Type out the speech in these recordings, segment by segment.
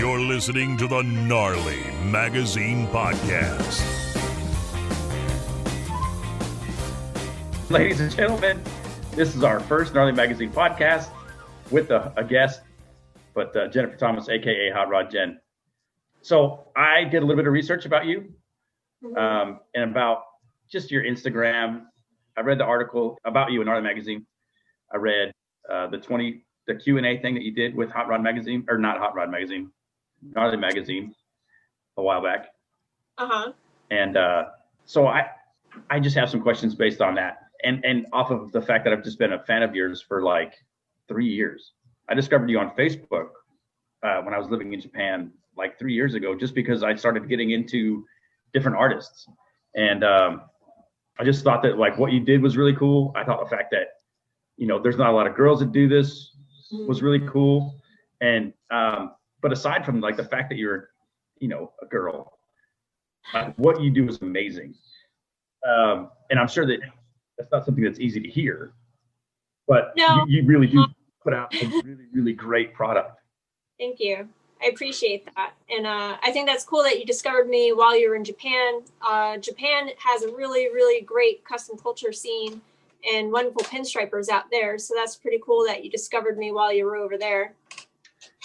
You're listening to the Gnarly Magazine podcast. Ladies and gentlemen, this is our first Gnarly Magazine podcast with a guest, but Jennifer Thomas, aka Hot Rod Jen. So I did a little bit of research about you and about just your Instagram. I read the article about you in Gnarly Magazine. I read the Q&A thing that you did with Hot Rod Magazine, or not Hot Rod Magazine, Gnarly Magazine a while back. And so I just have some questions based on that. And off of the fact that I've just been a fan of yours for like 3 years. I discovered you on Facebook when I was living in Japan like 3 years ago, just because I started getting into different artists. And I just thought that like what you did was really cool. I thought the fact that, you know, there's not a lot of girls that do this was really cool. And but aside from like the fact that you're, you know, a girl, what you do is amazing. And I'm sure that that's not something that's easy to hear, but no, you really do put out a really, really great product. Thank you. I appreciate that. And I think that's cool that you discovered me while you were in Japan. Japan has a really, really great custom culture scene and wonderful pinstripers out there. So that's pretty cool that you discovered me while you were over there.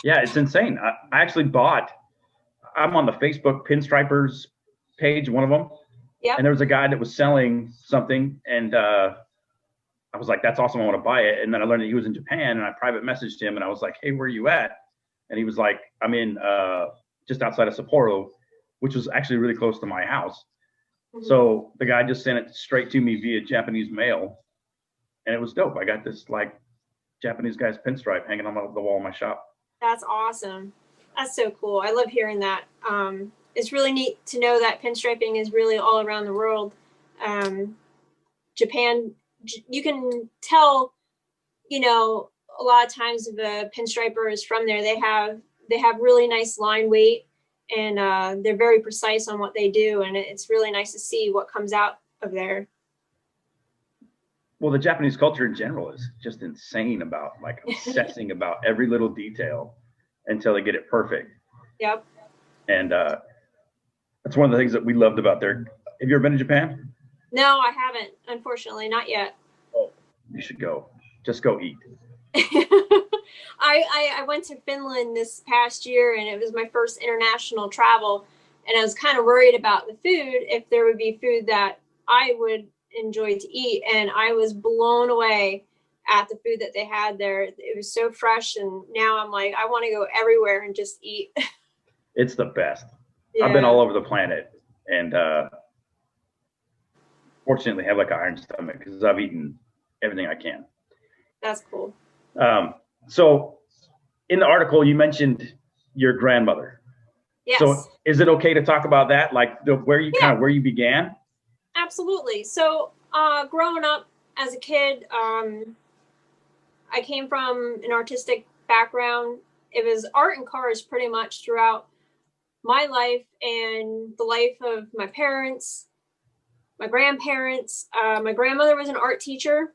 Yeah, it's insane. I actually I'm on the Facebook pinstripers page, one of them. Yep. And there was a guy that was selling something, and I was like, that's awesome, I want to buy it. And then I learned that he was in Japan, and I private messaged him, and I was like, hey, where are you at? And he was like, I'm in just outside of Sapporo, which was actually really close to my house. So the guy just sent it straight to me via Japanese mail, and it was dope. I got this like Japanese guy's pinstripe hanging on the wall of my shop. That's awesome. That's so cool. I love hearing that. It's really neat to know that pinstriping is really all around the world. Japan, you can tell, you know, a lot of times if a pinstriper is from there, they have really nice line weight, and they're very precise on what they do. And it's really nice to see what comes out of there. Well, the Japanese culture in general is just insane about like obsessing about every little detail until they get it perfect. Yep. And that's one of the things that we loved about there. Have you ever been to Japan? No, I haven't. Unfortunately, not yet. Oh, you should go. Just go eat. I went to Finland this past year, and it was my first international travel. And I was kind of worried about the food, if there would be food that I would enjoy to eat. And I was blown away at the food that they had there. It was so fresh. And now I'm like, I want to go everywhere and just eat. It's the best. Yeah. I've been all over the planet, and fortunately have like an iron stomach because I've eaten everything I can. That's cool. So in the article, you mentioned your grandmother. Yes. So is it okay to talk about that? Like where you began? Absolutely. So growing up as a kid, I came from an artistic background. It was art and cars pretty much throughout my life and the life of my parents, my grandparents. My grandmother was an art teacher.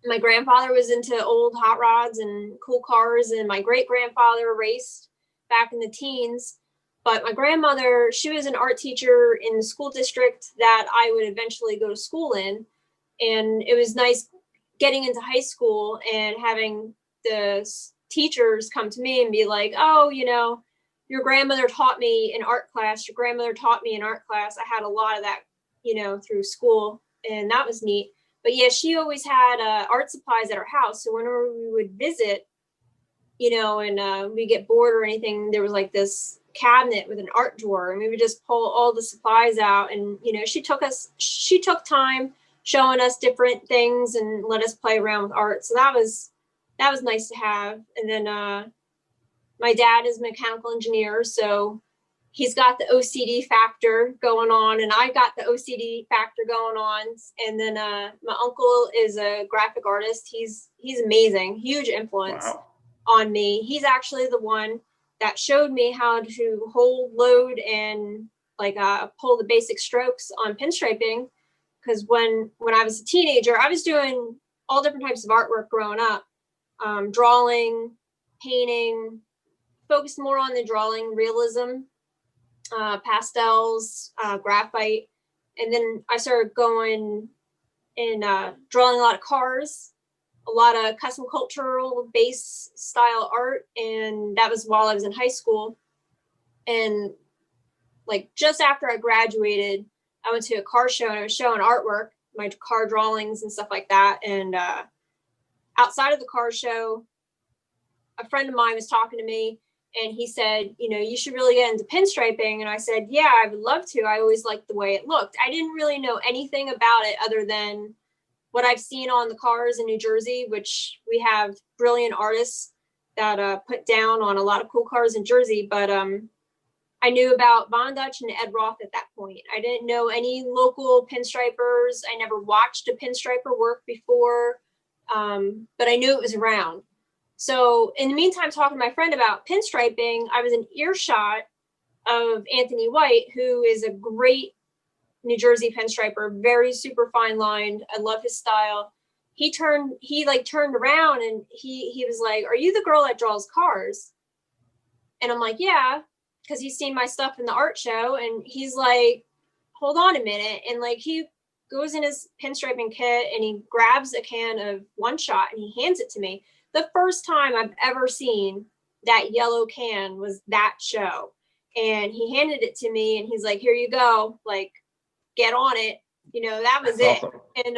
My grandfather was into old hot rods and cool cars, and my great-grandfather raced back in the teens. But my grandmother, she was an art teacher in the school district that I would eventually go to school in. And it was nice getting into high school and having the teachers come to me and be like, oh, you know, your grandmother taught me in art class. Your grandmother taught me in art class. I had a lot of that, you know, through school, and that was neat. But yeah, she always had art supplies at her house. So whenever we would visit, you know, and we get bored or anything, there was like this cabinet with an art drawer, and we would just pull all the supplies out. And, you know, she took time showing us different things and let us play around with art. So that was nice to have. And then my dad is a mechanical engineer, so he's got the OCD factor going on, and I got the OCD factor going on. And then my uncle is a graphic artist. He's amazing, huge influence on me. He's actually the one that showed me how to hold, load, and like pull the basic strokes on pinstriping. Because when I was a teenager, I was doing all different types of artwork growing up, drawing, painting, focused more on the drawing realism, pastels, graphite. And then I started going and drawing a lot of cars, a lot of custom cultural base style art. And that was while I was in high school. And like just after I graduated, I went to a car show and I was showing artwork, my car drawings and stuff like that. And outside of the car show, a friend of mine was talking to me and he said, you know, you should really get into pinstriping. And I said, yeah, I would love to. I always liked the way it looked. I didn't really know anything about it other than what I've seen on the cars in New Jersey, which we have brilliant artists that put down on a lot of cool cars in Jersey. But I knew about Von Dutch and Ed Roth at that point. I didn't know any local pinstripers. I never watched a pinstriper work before, but I knew it was around. So in the meantime, talking to my friend about pinstriping, I was in earshot of Anthony White, who is a great New Jersey pinstriper, very super fine lined. I love his style. He turned around and he was like, "Are you the girl that draws cars?" And I'm like, "Yeah," because he's seen my stuff in the art show. And he's like, "Hold on a minute." And like he goes in his pinstriping kit and he grabs a can of One Shot and he hands it to me. The first time I've ever seen that yellow can was that show. And he handed it to me and he's like, "Here you go. Like, get on it." You know, that was it. Awesome. And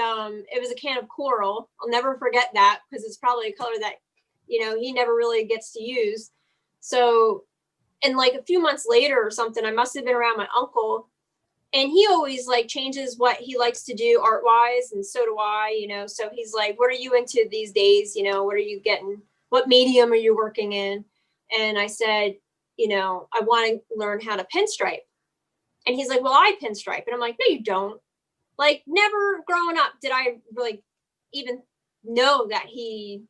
it was a can of coral. I'll never forget that because it's probably a color that, you know, he never really gets to use. So, and like a few months later or something, I must have been around my uncle. And he always like changes what he likes to do art wise. And so do I, you know. So he's like, "What are you into these days? You know, what are you getting? What medium are you working in?" And I said, "You know, I want to learn how to pinstripe." And he's like, "Well, I pinstripe." And I'm like, "No, you don't." Like, never growing up did I like even know that he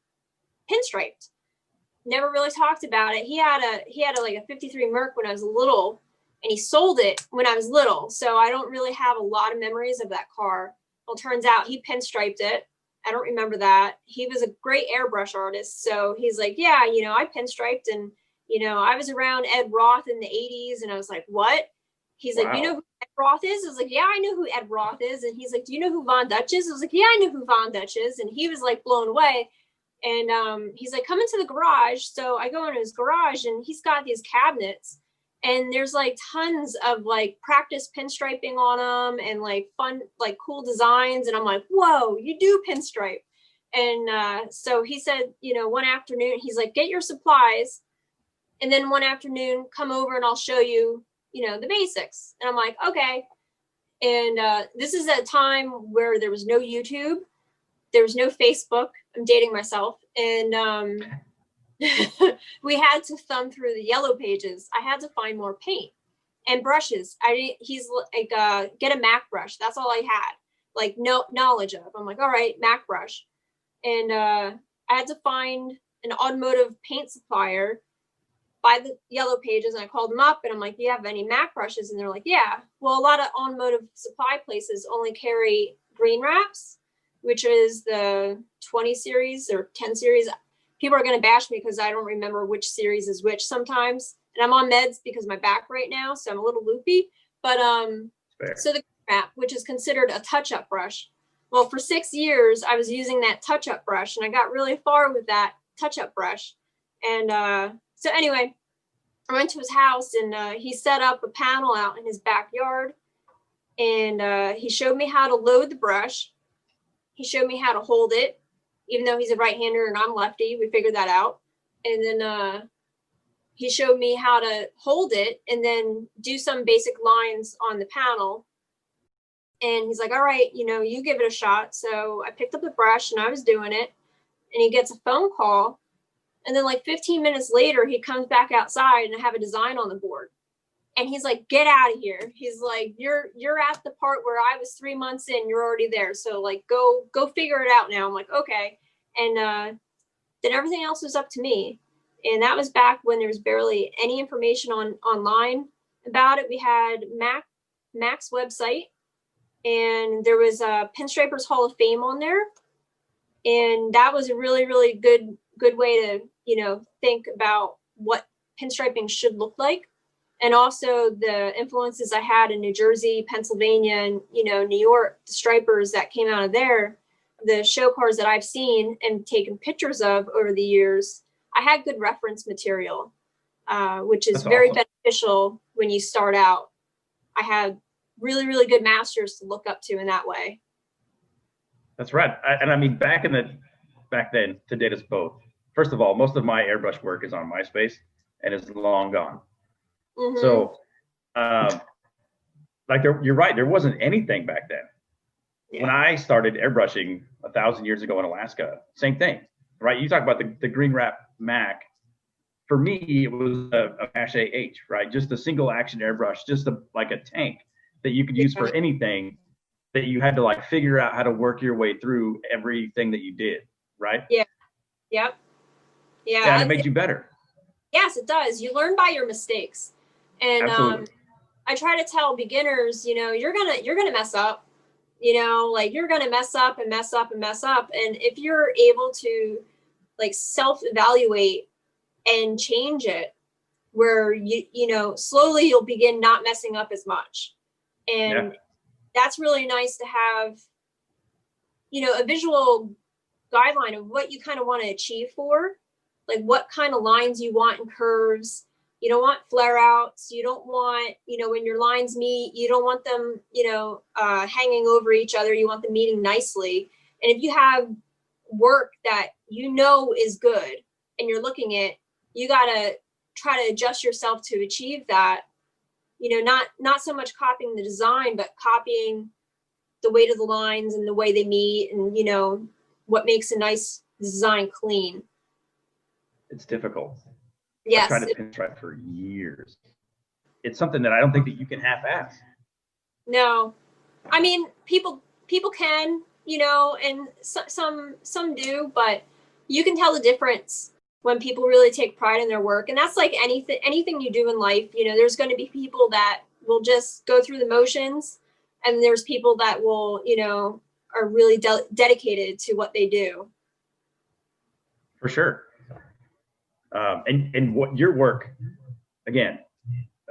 pinstriped. Never really talked about it. He had a like a 53 Merc when I was little, and he sold it when I was little. So I don't really have a lot of memories of that car. Well, turns out he pinstriped it. I don't remember that. He was a great airbrush artist. So he's like, "Yeah, you know, I pinstriped, and you know, I was around Ed Roth in the 80s." And I was like, "What?" He's like, "You know who Ed Roth is?" I was like, "Yeah, I know who Ed Roth is." And he's like, "Do you know who Von Dutch is?" I was like, "Yeah, I know who Von Dutch is." And he was like blown away. And he's like, "Come into the garage." So I go into his garage and he's got these cabinets and there's like tons of like practice pinstriping on them and like fun, like cool designs. And I'm like, "Whoa, you do pinstripe." And so he said, you know, one afternoon, he's like, "Get your supplies. And then one afternoon, come over and I'll show you, you know, the basics." And I'm like, "Okay." And this is a time where there was no YouTube. There was no Facebook. I'm dating myself. And we had to thumb through the yellow pages. I had to find more paint and brushes. He's like, "Get a Mac brush." That's all I had, like, no knowledge of. I'm like, "All right, Mac brush." And I had to find an automotive paint supplier by the yellow pages. And I called them up and I'm like, "Do you have any Mac brushes?" And they're like, "Yeah." Well, a lot of automotive supply places only carry green wraps, which is the 20 series or 10 series. People are going to bash me because I don't remember which series is which sometimes. And I'm on meds because of my back right now, so I'm a little loopy. But so the wrap, which is considered a touch-up brush. Well, for 6 years, I was using that touch-up brush, and I got really far with that touch-up brush. And so anyway, I went to his house, and he set up a panel out in his backyard. And he showed me how to load the brush. He showed me how to hold it, even though he's a right-hander and I'm lefty. We figured that out. And then he showed me how to hold it and then do some basic lines on the panel. And he's like, "All right, you know, you give it a shot." So I picked up the brush and I was doing it. And he gets a phone call. And then like 15 minutes later, he comes back outside and I have a design on the board. And he's like, "Get out of here." He's like, you're at the part where I was 3 months in, you're already there. So like, go figure it out now. I'm like, "Okay." And then everything else was up to me. And that was back when there was barely any information online about it. We had Mac's website, and there was a Pinstripers Hall of Fame on there. And that was a really, really good way to, you know, think about what pinstriping should look like. And also the influences I had in New Jersey, Pennsylvania, and, New York, the stripers that came out of there, the show cars that I've seen and taken pictures of over the years, I had good reference material, which is That's very awesome. beneficial when you start out. I had really, really good masters to look up to in that way. That's right. And I mean, back then, to date us both. First of all, most of my airbrush work is on MySpace and is long gone. Mm-hmm. So, you're right. There wasn't anything back then. Yeah. When I started airbrushing 1,000 years ago in Alaska, same thing, right? You talk about the green wrap Mac. For me, it was a Mache H, right? Just a single action airbrush, just like a tank that you could use for anything, that you had to like figure out how to work your way through everything that you did, right? Yeah. Yep. Yeah. Yeah, and it made you better. Yes, it does. You learn by your mistakes. And I try to tell beginners, you're gonna mess up. You're gonna mess up and mess up and mess up. And if you're able to like self-evaluate and change it, where slowly you'll begin not messing up as much. And that's really nice to have, a visual guideline of what you kind of want to achieve for, like what kind of lines you want and curves. You don't want flare outs. You don't want, when your lines meet, you don't want them, hanging over each other. You want them meeting nicely. And if you have work that is good and you're looking at, you got to try to adjust yourself to achieve that, not so much copying the design, but copying the weight of the lines and the way they meet and, what makes a nice design clean. It's difficult. Yes. I've tried to pinstripe for years. It's something that I don't think that you can half-ass. No, I mean, people can, and some do, but you can tell the difference when people really take pride in their work. And that's like anything you do in life. There's going to be people that will just go through the motions, and there's people that will, are really dedicated to what they do. For sure. And what your work, again,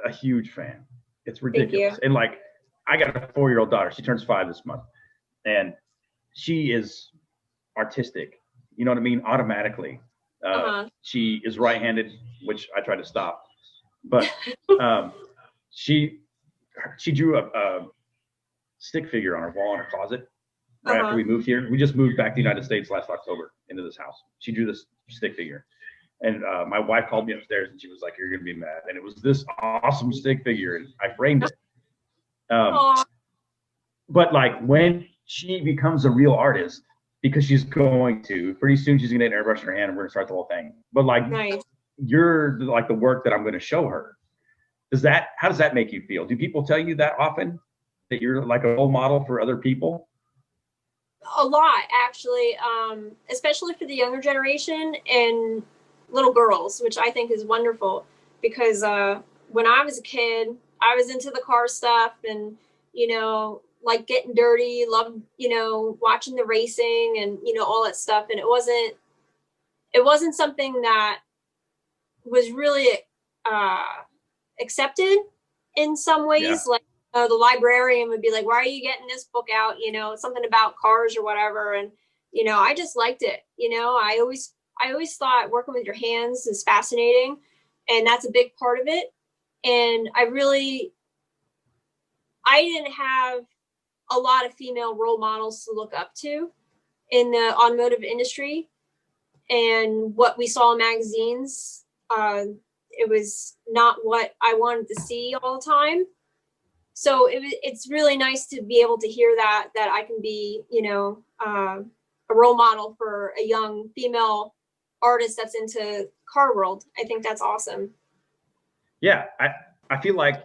a huge fan. It's ridiculous. And like, I got a 4-year-old daughter. She turns 5 this month, and she is artistic. You know what I mean? Automatically. She is right-handed, which I try to stop. But she drew a stick figure on her wall in her closet right after we moved here. We just moved back to the United States last October into this house. She drew this stick figure. And my wife called me upstairs and she was like, "You're going to be mad." And it was this awesome stick figure. And I framed it. But like when she becomes a real artist, because she's going to, pretty soon she's going to get an airbrush in her hand and we're going to start the whole thing. But like, you're like the work that I'm going to show her. How does that make you feel? Do people tell you that often, that you're like a role model for other people? A lot, actually, especially for the younger generation and little girls, which I think is wonderful, because when I was a kid, I was into the car stuff and, like getting dirty, loved, watching the racing and, all that stuff. And it wasn't something that was really accepted in some ways. Like the librarian would be like, "Why are you getting this book out?" Something about cars or whatever. And, I just liked it. I always thought working with your hands is fascinating, and that's a big part of it. And I didn't have a lot of female role models to look up to in the automotive industry, and what we saw in magazines, it was not what I wanted to see all the time. So it's really nice to be able to hear that I can be, a role model for a young female artist that's into car world. I think that's awesome. Yeah, I feel like,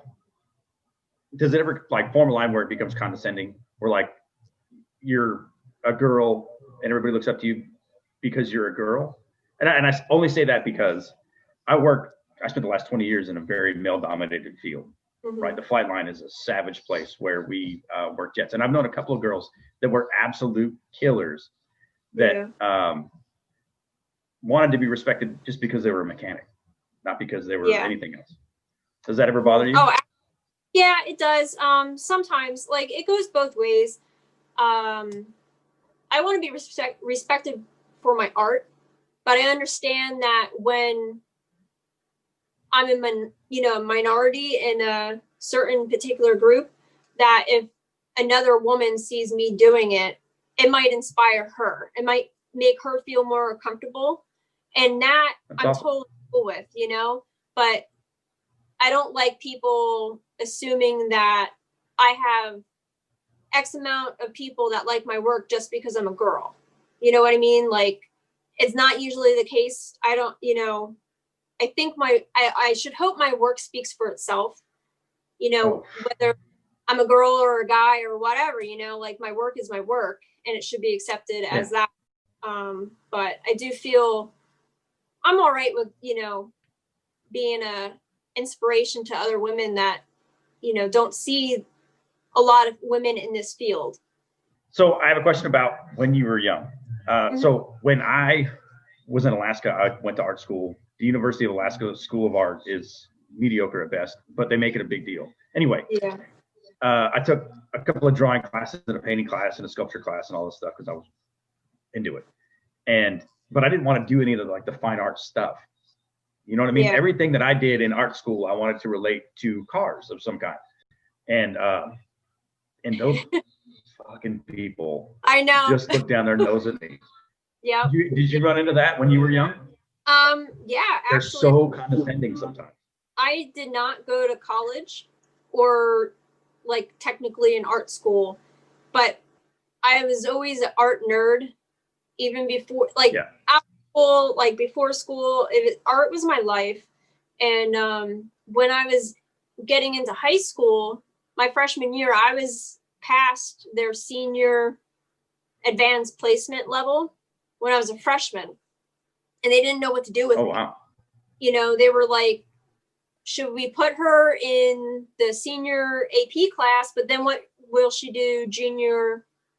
does it ever like form a line where it becomes condescending, where like you're a girl and everybody looks up to you because you're a girl? And I only say that because I spent the last 20 years in a very male-dominated field. Right, the flight line is a savage place where we work jets, and I've known a couple of girls that were absolute killers that wanted to be respected just because they were a mechanic, not because they were anything else. Does that ever bother you? Oh, yeah, it does. Sometimes, like, it goes both ways. I want to be respected for my art, but I understand that when I'm a minority in a certain particular group, that if another woman sees me doing it, it might inspire her. It might make her feel more comfortable. And that I'm totally cool with, but I don't like people assuming that I have X amount of people that like my work just because I'm a girl. You know what I mean? Like, it's not usually the case. I don't, I think I should hope my work speaks for itself, whether I'm a girl or a guy or whatever, like, my work is my work and it should be accepted as that. But I do feel I'm all right with, being a inspiration to other women that, don't see a lot of women in this field. So I have a question about when you were young. So when I was in Alaska, I went to art school. The University of Alaska School of Art is mediocre at best, but they make it a big deal. Anyway, I took a couple of drawing classes and a painting class and a sculpture class and all this stuff because I was into it. But I didn't want to do any of the fine art stuff. You know what I mean? Everything that I did in art school, I wanted to relate to cars of some kind. And those fucking people, I know, just look down their nose at me. Yeah. Did you run into that when you were young? Yeah, they're actually, so condescending sometimes. I did not go to college or technically an art school, but I was always an art nerd, even before after school, before school. Art was my life. And when I was getting into high school, my freshman year, I was past their senior advanced placement level when I was a freshman, and they didn't know what to do with me. Wow. They were like, should we put her in the senior AP class, but then what will she do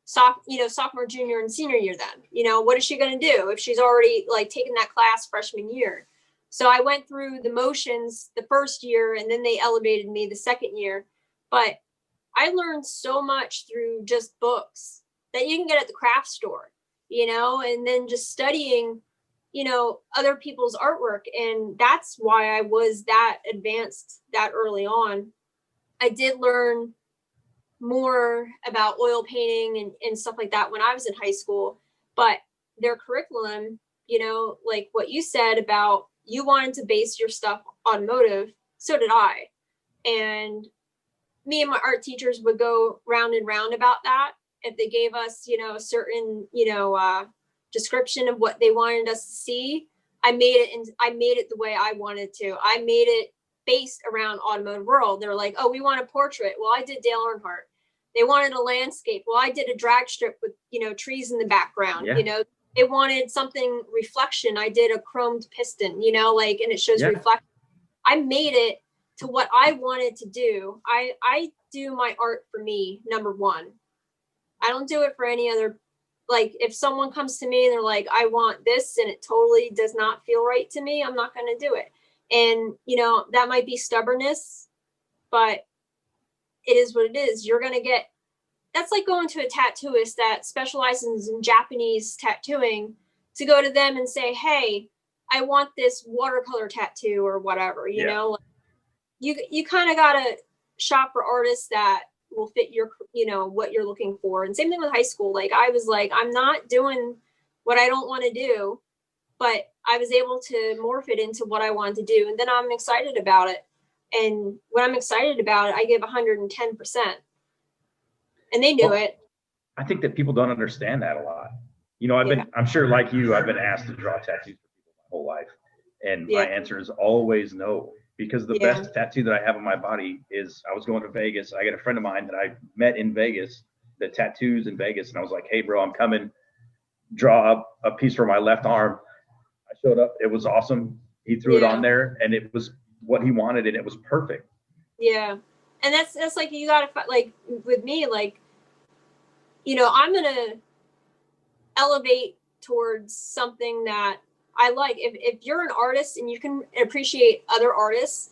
sophomore, junior, and senior year then? What is she going to do if she's already taken that class freshman year? So I went through the motions the first year, and then they elevated me the second year. But I learned so much through just books that you can get at the craft store, and then just studying, other people's artwork. And that's why I was that advanced that early on. I did learn more about oil painting and stuff like that when I was in high school, but their curriculum, like what you said about you wanted to base your stuff on motive, so did I. And me and my art teachers would go round and round about that. If they gave us, a certain, description of what they wanted us to see, I made it the way I wanted to. I made it based around automotive world. They were like, oh, we want a portrait. Well, I did Dale Earnhardt. They wanted a landscape. Well, I did a drag strip with, trees in the background. They wanted something reflection. I did a chromed piston, and it shows reflection. I made it to what I wanted to do. I do my art for me, number one. I don't do it for any other. If someone comes to me and they're like, I want this, and it totally does not feel right to me, I'm not going to do it. And, that might be stubbornness, but it is what it is. You're going to get, that's like going to a tattooist that specializes in Japanese tattooing, to go to them and say, hey, I want this watercolor tattoo or whatever, you know, you kind of got to shop for artists that will fit your, what you're looking for. And same thing with high school. I was like, I'm not doing what I don't want to do, but I was able to morph it into what I wanted to do. And then I'm excited about it. And when I'm excited about it, I give 110%. And they knew it. I think that people don't understand that a lot. I'm sure like you, I've been asked to draw tattoos for people my whole life. And my answer is always no, because the best tattoo that I have on my body is, I was going to Vegas. I got a friend of mine that I met in Vegas that tattoos in Vegas. And I was like, hey bro, I'm coming, draw up a piece for my left arm. I showed up. It was awesome. He threw it on there, and it was what he wanted, and it was perfect. Yeah. And that's like, you got to, with me, I'm going to elevate towards something that I like if you're an artist and you can appreciate other artists,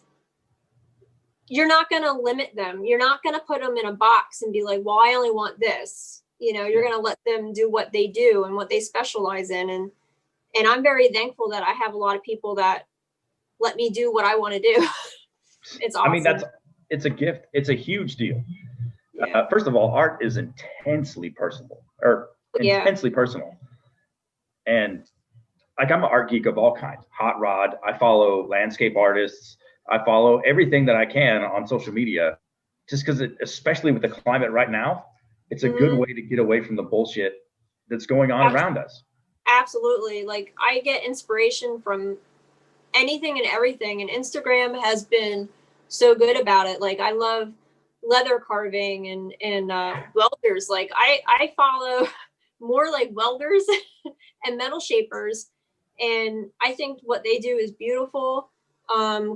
you're not going to limit them. You're not going to put them in a box and be like, well, I only want this. You know, you're going to let them do what they do and what they specialize in. And I'm very thankful that I have a lot of people that let me do what I want to do. It's awesome. I mean, it's a gift. It's a huge deal. Yeah. First of all, art is intensely personal. And like, I'm an art geek of all kinds. Hot rod. I follow landscape artists. I follow everything that I can on social media, just because, especially with the climate right now, it's a good way to get away from the bullshit that's going on around us. Absolutely. Like, I get inspiration from anything and everything, and Instagram has been so good about it. Like, I love leather carving and welders. Like, I follow more like welders and metal shapers, and I think what they do is beautiful.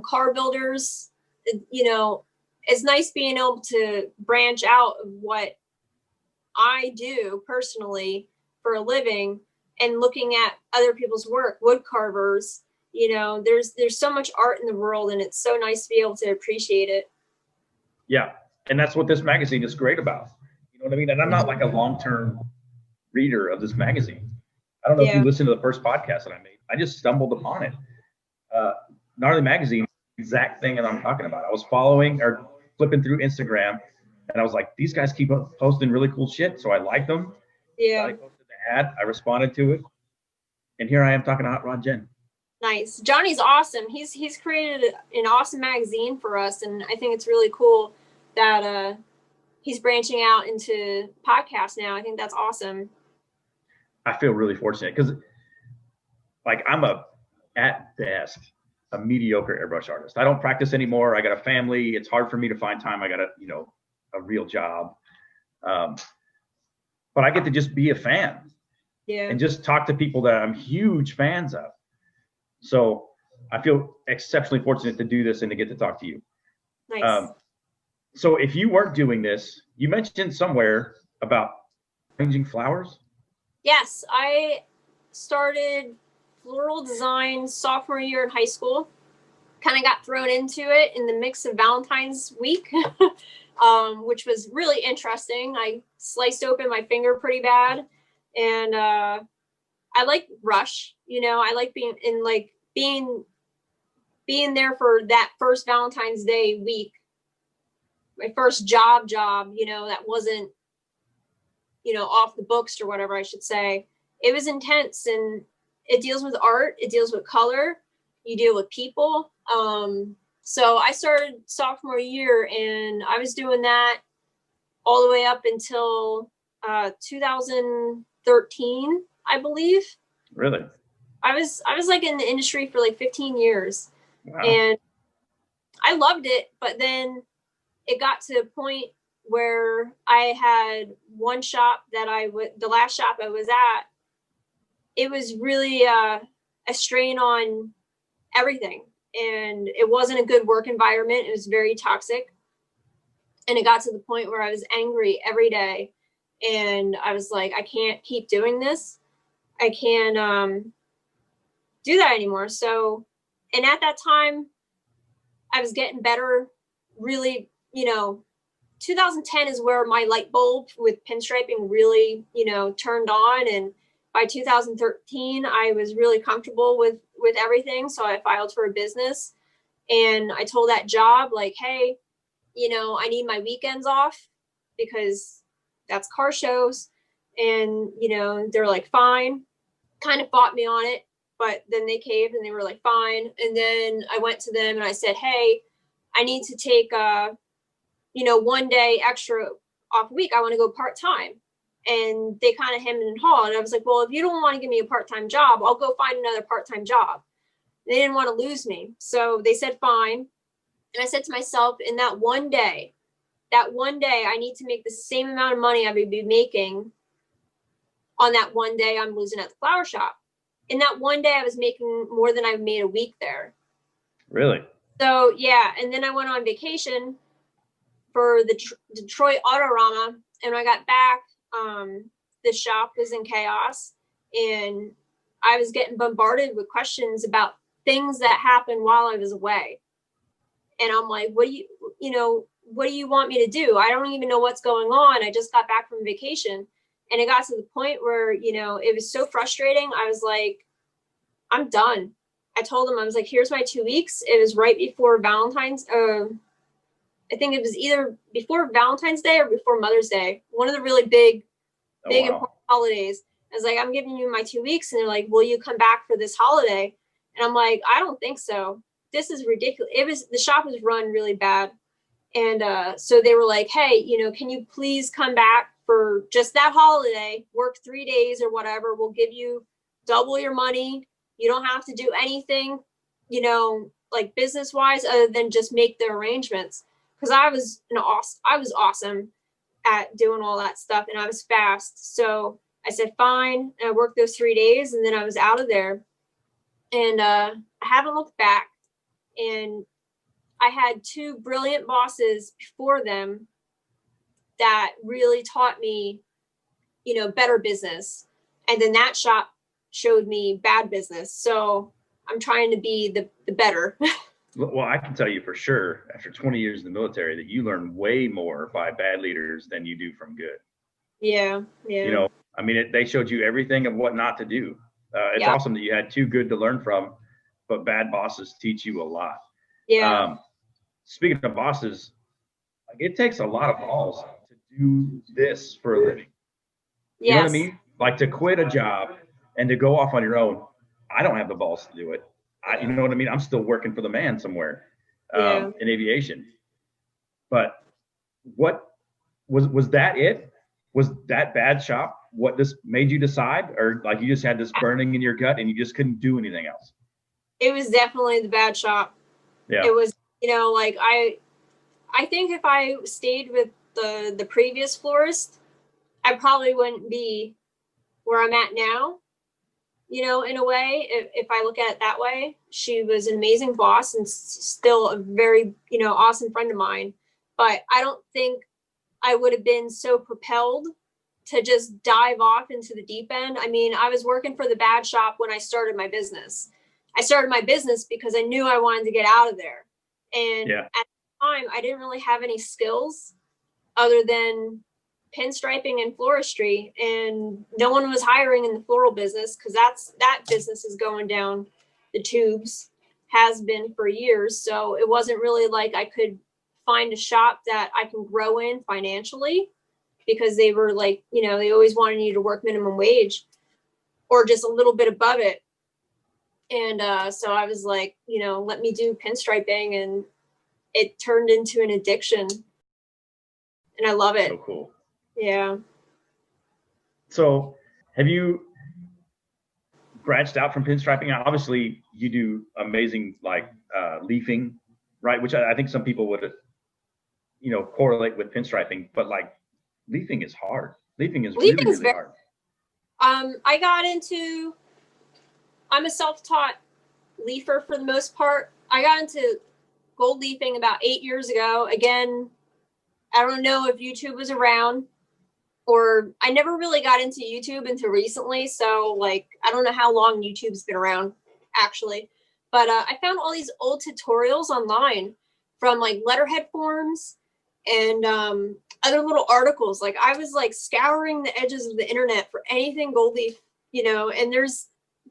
Car builders, you know, it's nice being able to branch out of what I do personally for a living and looking at other people's work. Wood carvers, you know, there's so much art in the world, and it's so nice to be able to appreciate it. Yeah, and that's what this magazine is great about. You know what I mean? And I'm not like a long-term reader of this magazine. I don't know if you listened to the first podcast that I made. I just stumbled upon it. Gnarly Magazine, exact thing that I'm talking about. I was following or flipping through Instagram, and I was like, these guys keep posting really cool shit, so I liked them. Yeah. I posted the ad. I responded to it, and here I am talking to Hot Rod Jen. Nice. Johnny's awesome. He's created an awesome magazine for us, and I think it's really cool that he's branching out into podcasts now. I think that's awesome. I feel really fortunate because, like, I'm at best a mediocre airbrush artist. I don't practice anymore. I got a family. It's hard for me to find time. I got a real job. But I get to just be a fan. Yeah. And just talk to people that I'm huge fans of. So I feel exceptionally fortunate to do this and to get to talk to you. Nice. So if you weren't doing this, you mentioned somewhere about arranging flowers. Yes, I started floral design sophomore year in high school. Kind of got thrown into it in the mix of Valentine's week, which was really interesting. I sliced open my finger pretty bad, and I like rush. You know, I like being there for that first Valentine's Day week. My first job, you know, that wasn't, you know, off the books or whatever I should say. It was intense, and it deals with art. It deals with color. You deal with people. So I started sophomore year, and I was doing that all the way up until 2013, I believe. Really? I was like in the industry for like 15 years. Wow. And I loved it, but then it got to a point where I had one shop that the last shop I was at, it was really a strain on everything. And it wasn't a good work environment. It was very toxic. And it got to the point where I was angry every day. And I was like, I can't keep doing this. I can't do that anymore. So, and at that time, I was getting better. Really, you know, 2010 is where my light bulb with pinstriping really, you know, turned on. And by 2013, I was really comfortable with everything. So I filed for a business, and I told that job, like, hey, you know, I need my weekends off because that's car shows. And, you know, they're like, fine, kind of fought me on it, but then they caved and they were like, fine. And then I went to them and I said, hey, I need to take, you know, 1 day extra off a week. I want to go part-time. And they kind of hemmed and hawed. And I was like, well, if you don't want to give me a part-time job, I'll go find another part-time job. They didn't want to lose me. So they said, fine. And I said to myself, in that one day, I need to make the same amount of money I would be making on that one day I'm losing at the flower shop. In that one day, I was making more than I made a week there. Really? So, yeah. And then I went on vacation for the Detroit Autorama. And when I got back, the shop was in chaos. And I was getting bombarded with questions about things that happened while I was away. And I'm like, what do you want me to do? I don't even know what's going on. I just got back from vacation. And it got to the point where, it was so frustrating. I was like, I'm done. I told him, I was like, here's my 2 weeks. It was right before Valentine's. I think it was either before Valentine's Day or before Mother's Day. One of the really big important holidays. I was like, I'm giving you my 2 weeks. And they're like, will you come back for this holiday? And I'm like, I don't think so. This is ridiculous. The shop was run really bad. And so they were like, hey, can you please come back for just that holiday, work 3 days or whatever. We'll give you double your money. You don't have to do anything, like business wise, other than just make the arrangements. Because I was awesome at doing all that stuff, and I was fast. So I said, fine. And I worked those 3 days, and then I was out of there. And I haven't looked back. And I had two brilliant bosses before them that really taught me, better business. And then that shop showed me bad business. So I'm trying to be the better. Well, I can tell you for sure, after 20 years in the military, that you learn way more by bad leaders than you do from good. Yeah. They showed you everything of what not to do. It's awesome that you had two good to learn from, but bad bosses teach you a lot. Yeah. Speaking of bosses, it takes a lot of balls to do this for a living. You know what I mean? Like to quit a job and to go off on your own. I don't have the balls to do it. You know what I mean? I'm still working for the man somewhere in aviation. But what was that it? Was that bad shop what this made you decide? Or like you just had this burning in your gut and you just couldn't do anything else? It was definitely the bad shop. Yeah. It was, I think if I stayed with the previous florist, I probably wouldn't be where I'm at now, in a way, if I look at it that way. She was an amazing boss and still a very, awesome friend of mine. But I don't think I would have been so propelled to just dive off into the deep end. I mean, I was working for the bad shop when I started my business. I started my business because I knew I wanted to get out of there. And at the time, I didn't really have any skills other than pinstriping and floristry, and no one was hiring in the floral business because that business is going down the tubes, has been for years. So it wasn't really like I could find a shop that I can grow in financially, because they were like, they always wanted you to work minimum wage or just a little bit above it. And so I was like, let me do pinstriping, and it turned into an addiction, and I love it. So cool. Yeah. So have you branched out from pinstriping? Obviously you do amazing leafing, right? Which I think some people would, correlate with pinstriping, but like leafing is hard. Leafing is really hard. I'm a self-taught leafer for the most part. I got into gold leafing about 8 years ago. Again, I don't know if YouTube was around, or I never really got into YouTube until recently. So I don't know how long YouTube's been around actually, but I found all these old tutorials online from letterhead forums and other little articles. I was scouring the edges of the internet for anything gold leaf, and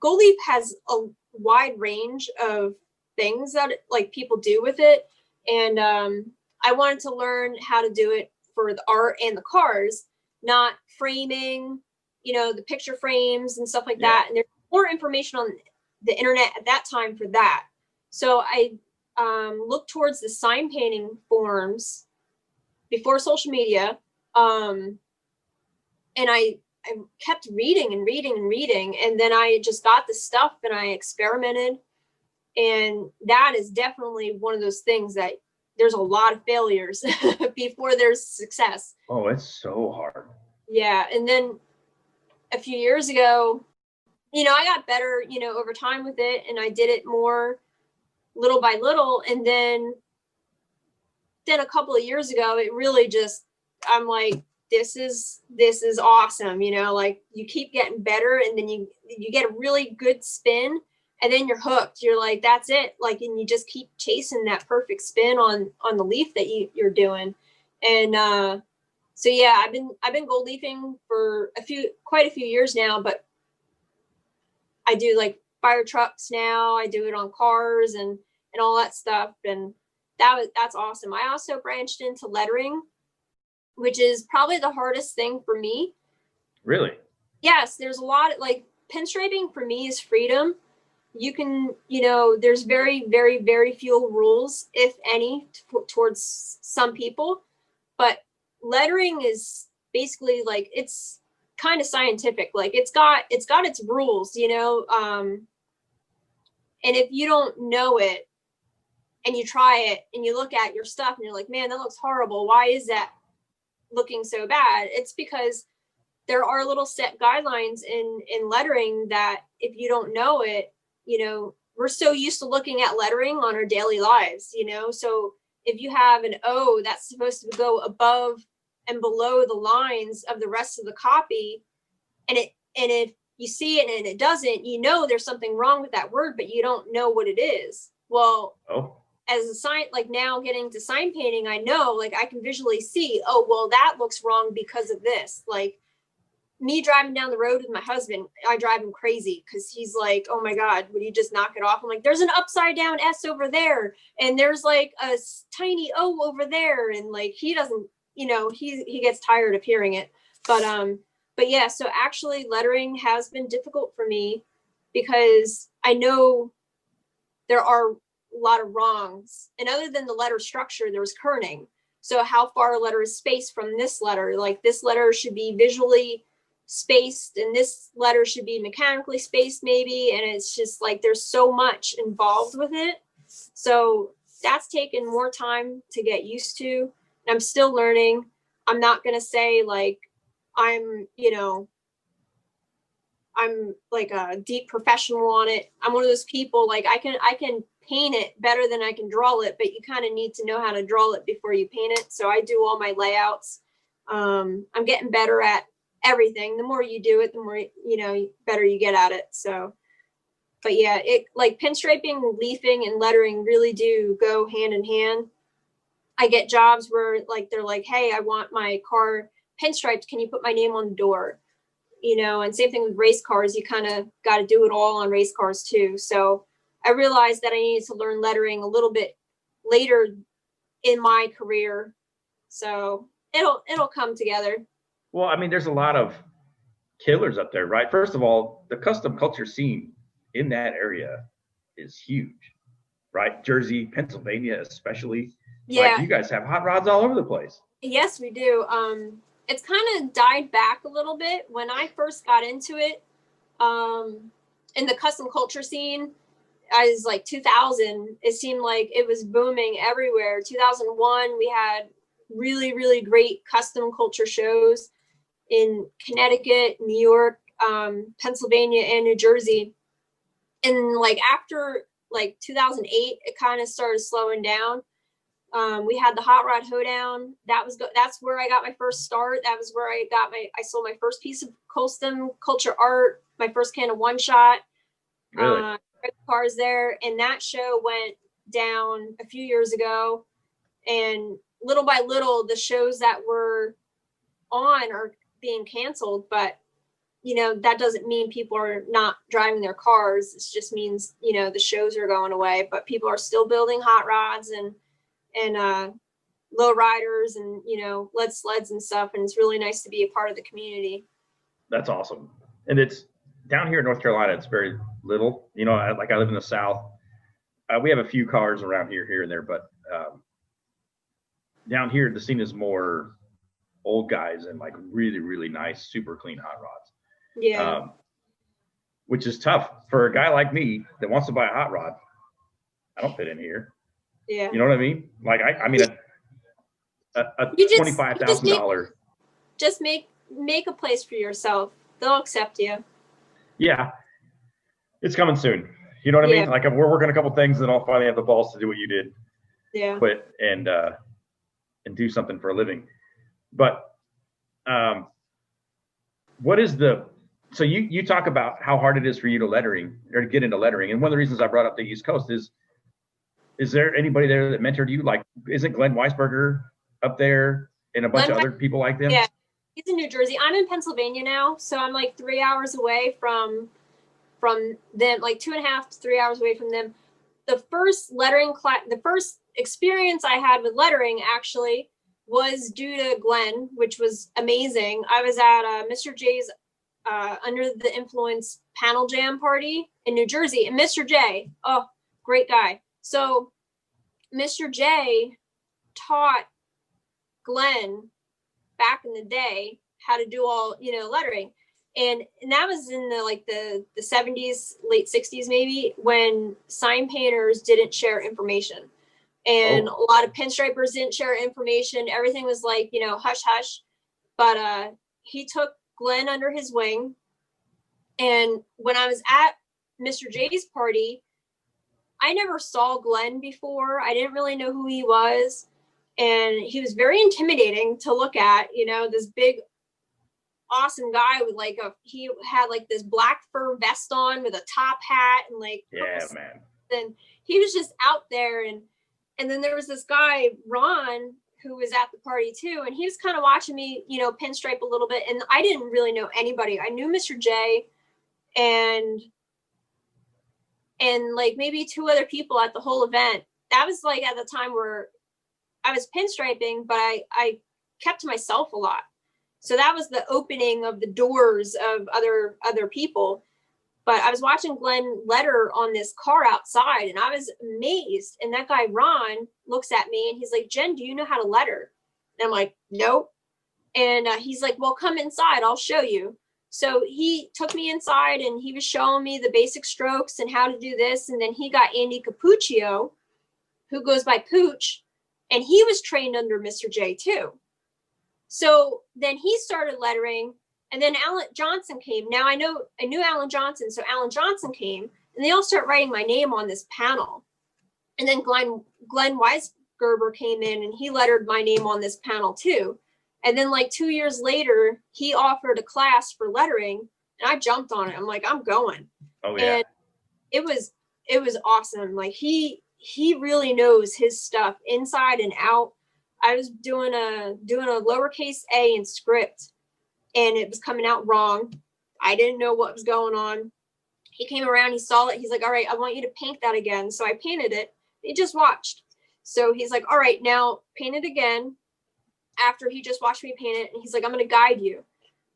gold leaf has a wide range of things that people do with it. And I wanted to learn how to do it for the art and the cars, not framing, the picture frames and stuff like that. And there's more information on the internet at that time for that. So I looked towards the sign painting forums before social media. And I kept reading and reading and reading. And then I just got the stuff and I experimented. And that is definitely one of those things that there's a lot of failures before there's success. Oh, it's so hard. Yeah. And then a few years ago, I got better, over time with it, and I did it more little by little. And then a couple of years ago, it really just, I'm like, this is awesome. You know, like you keep getting better, and then you get a really good spin, and then you're hooked. You're like, that's it. Like, and you just keep chasing that perfect spin on the leaf that you're doing. And so yeah, I've been gold leafing for quite a few years now, but I do like fire trucks now. I do it on cars and all that stuff. And that's awesome. I also branched into lettering, which is probably the hardest thing for me. Really? Yes, there's a lot of, like, pinstriping for me is freedom. You can, you know, there's very, very, very few rules, if any, towards some people. But lettering is basically like, it's kind of scientific. Like it's got its rules, you know. And if you don't know it and you try it and you look at your stuff and you're like, man, that looks horrible. Why is that looking so bad? It's because there are little set guidelines in lettering that if you don't know it, you know, we're so used to looking at lettering on our daily lives, you know. So if you have an O that's supposed to go above and below the lines of the rest of the copy, and if you see it and it doesn't, you know there's something wrong with that word, but you don't know what it is. Well, as a sign, like now getting to sign painting, I know, like I can visually see, oh, well, that looks wrong because of this. Like me driving down the road with my husband, I drive him crazy because he's like, oh my God, would you just knock it off? I'm like, there's an upside down S over there. And there's like a tiny O over there. And like, he doesn't, you know, he gets tired of hearing it. But yeah, so actually lettering has been difficult for me because I know there are a lot of wrongs. And other than the letter structure, there's kerning. So how far a letter is spaced from this letter, like this letter should be visually spaced and this letter should be mechanically spaced maybe. And it's just like, there's so much involved with it. So that's taken more time to get used to. And I'm still learning. I'm not going to say like, I'm like a deep professional on it. I'm one of those people, like I can paint it better than I can draw it, but you kind of need to know how to draw it before you paint it. So I do all my layouts. I'm getting better at everything. The more you do it, the more, you know, better you get at it. So, but yeah, it like pinstriping, leafing, and lettering really do go hand in hand. I get jobs where like, they're like, hey, I want my car pinstriped. Can you put my name on the door? You know, and same thing with race cars. You kind of got to do it all on race cars too. So I realized that I needed to learn lettering a little bit later in my career. So it'll come together. Well, I mean, there's a lot of killers up there, right? First of all, the custom culture scene in that area is huge, right? Jersey, Pennsylvania, especially. Yeah. Like you guys have hot rods all over the place. Yes, we do. It's kind of died back a little bit. When I first got into it, in the custom culture scene, I was like 2000, it seemed like it was booming everywhere. 2001, we had really, really great custom culture shows in Connecticut, New York, Pennsylvania, and New Jersey. And like after like 2008, it kind of started slowing down. We had the Hot Rod Hoedown. That's where I got my first start. That was where I sold my first piece of kustom culture art, my first can of one shot. Really? Cars there. And that show went down a few years ago. And little by little, the shows that were on are being canceled. But, you know, that doesn't mean people are not driving their cars. It just means, you know, the shows are going away. But people are still building hot rods and low riders and, you know, lead sleds and stuff. And it's really nice to be a part of the community. That's awesome. And it's down here in North Carolina, it's very little, you know, I live in the South. We have a few cars around here and there, but down here, the scene is more old guys and like really, really nice, super clean hot rods. Yeah. Which is tough for a guy like me that wants to buy a hot rod. I don't fit in here. Yeah. You know what I mean? Like, I mean, a $25,000. Just make a place for yourself. They'll accept you. Yeah. It's coming soon. You know what I mean? Like we're working a couple things and I'll finally have the balls to do what you did. Yeah. Quit and do something for a living. But what is so you talk about how hard it is for you to get into lettering. And one of the reasons I brought up the East Coast is there anybody there that mentored you? Like, isn't Glenn Weisberger up there and a bunch of other people like them? Yeah, he's in New Jersey. I'm in Pennsylvania now, so I'm like 3 hours away from them, like 2.5 to 3 hours away from them. The first lettering class, the first experience I had with lettering actually was due to Glenn, which was amazing. I was at Mr. J's Under the Influence panel jam party in New Jersey, and Mr. J, oh, great guy. So Mr. J taught Glenn back in the day how to do all, lettering. And that was in the 70s, late 60s, maybe, when sign painters didn't share information. And a lot of pinstripers didn't share information. Everything was like, hush, hush. But he took Glenn under his wing. And when I was at Mr. J's party, I never saw Glenn before. I didn't really know who he was. And he was very intimidating to look at, this big, awesome guy with he had this black fur vest on with a top hat and man. And he was just out there. And then there was this guy, Ron, who was at the party too. And he was kind of watching me, pinstripe a little bit. And I didn't really know anybody. I knew Mr. J and maybe 2 other people at the whole event. That was at the time where I was pinstriping, but I kept to myself a lot. So that was the opening of the doors of other people. But I was watching Glenn letter on this car outside, and I was amazed. And that guy, Ron, looks at me, and he's like, Jen, do you know how to letter? And I'm like, nope. And he's like, well, come inside. I'll show you. So he took me inside, and he was showing me the basic strokes and how to do this. And then he got Andy Capuccio, who goes by Pooch, and he was trained under Mr. J too. So then he started lettering. And then Alan Johnson came. Now I knew Alan Johnson. So Alan Johnson came, and they all start writing my name on this panel. And then Glenn Weisgerber came in, and he lettered my name on this panel too. And then 2 years later, he offered a class for lettering, and I jumped on it. I'm like, I'm going. Oh yeah. And it was awesome. He really knows his stuff inside and out. I was doing a lowercase a in script, and it was coming out wrong. I didn't know what was going on. He came around, he saw it. He's like, all right, I want you to paint that again. So I painted it. He just watched. So he's like, all right, now paint it again. After he just watched me paint it, and he's like, I'm going to guide you.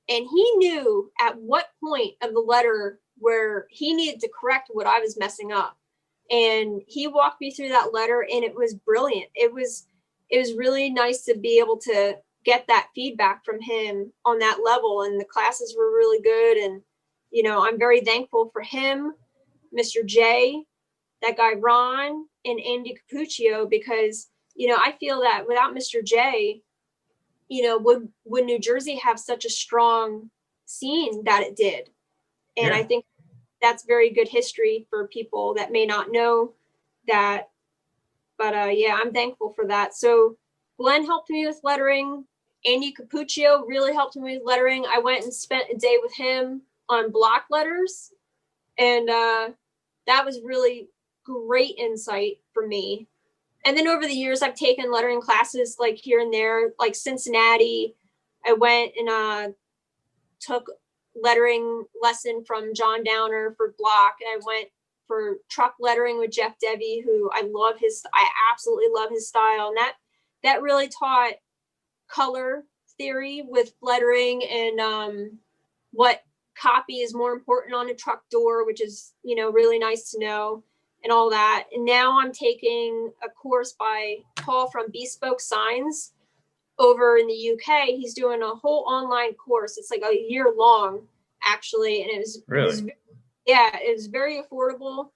And he knew at what point of the letter where he needed to correct what I was messing up. And he walked me through that letter, and it was brilliant. It was really nice to be able to get that feedback from him on that level. And the classes were really good. And, I'm very thankful for him, Mr. J, that guy, Ron, and Andy Capuccio, because, I feel that without Mr. J, would New Jersey have such a strong scene that it did? And I think that's very good history for people that may not know that. But I'm thankful for that. So Glenn helped me with lettering. Andy Capuccio really helped me with lettering. I went and spent a day with him on block letters. And that was really great insight for me. And then over the years, I've taken lettering classes here and there, like Cincinnati. I went and took lettering lesson from John Downer for block. And I went for truck lettering with Jeff Debbie, who I absolutely love his style. And that really taught color theory with lettering and what copy is more important on a truck door, which is, really nice to know and all that. And now I'm taking a course by Paul from Bespoke Signs over in the UK. He's doing a whole online course. It's a year long, actually. And it was very affordable.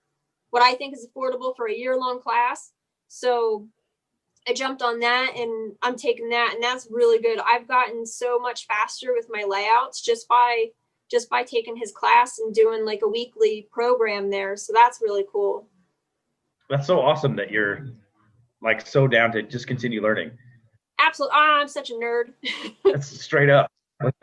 What I think is affordable for a year-long class. So I jumped on that, and I'm taking that, and that's really good. I've gotten so much faster with my layouts just by taking his class and doing a weekly program there. So that's really cool. That's so awesome that you're so down to just continue learning. Absolutely. I'm such a nerd. That's straight up.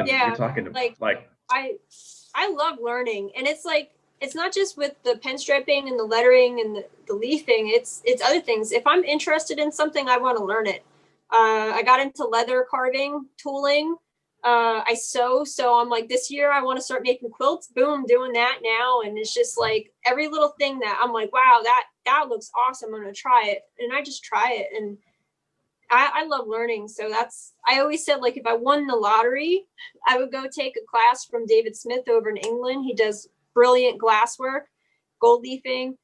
Yeah, You're talking to like I love learning, and it's like it's not just with the pinstriping and the lettering and the leafing. It's other things. If I'm interested in something, I want to learn it. I got into leather carving, tooling. I sew, so I'm like, this year I want to start making quilts. Boom, doing that now, and it's just like every little thing that I'm like, wow, that looks awesome. I'm gonna try it, and I just try it, and I love learning. So I always said, like, if I won the lottery, I would go take a class from David Smith over in England. He does brilliant glasswork, gold leafing,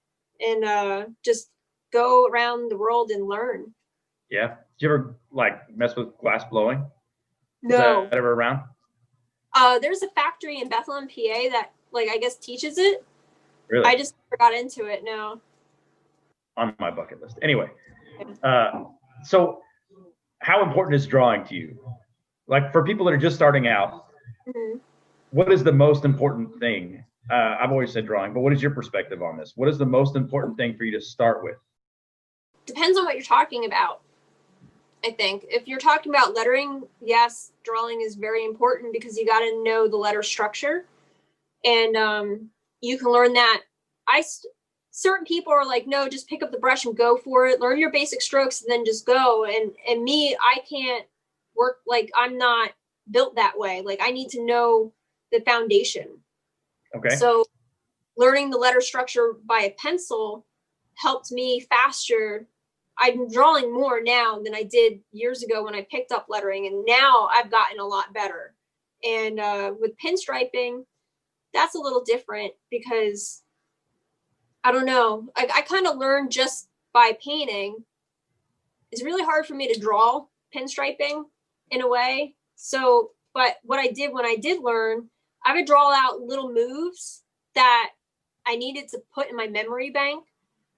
and just go around the world and learn. Yeah. Did you ever like mess with glass blowing? No. Is that ever around? There's a factory in Bethlehem, PA that, like, I guess teaches it. Really? I just never got into it. No. On my bucket list. Anyway, so how important is drawing to you? Like for people that are just starting out, Mm-hmm. what is the most important thing? I've always said drawing, but what is your perspective on this? What is the most important thing for you to start with? Depends on what you're talking about. I think if you're talking about lettering, yes, drawing is very important because you got to know the letter structure, and you can learn that. Certain people are like, no, just pick up the brush and go for it. Learn your basic strokes and then just go. And me, I can't work, like, I'm not built that way. Like, I need to know the foundation. Okay. So learning the letter structure by a pencil helped me faster. I'm drawing more now than I did years ago when I picked up lettering, and now I've gotten a lot better. And with pinstriping, that's a little different because I don't know. I kind of learned just by painting. It's really hard for me to draw pinstriping in a way. So, but what I did when I did learn, I would draw out little moves that I needed to put in my memory bank.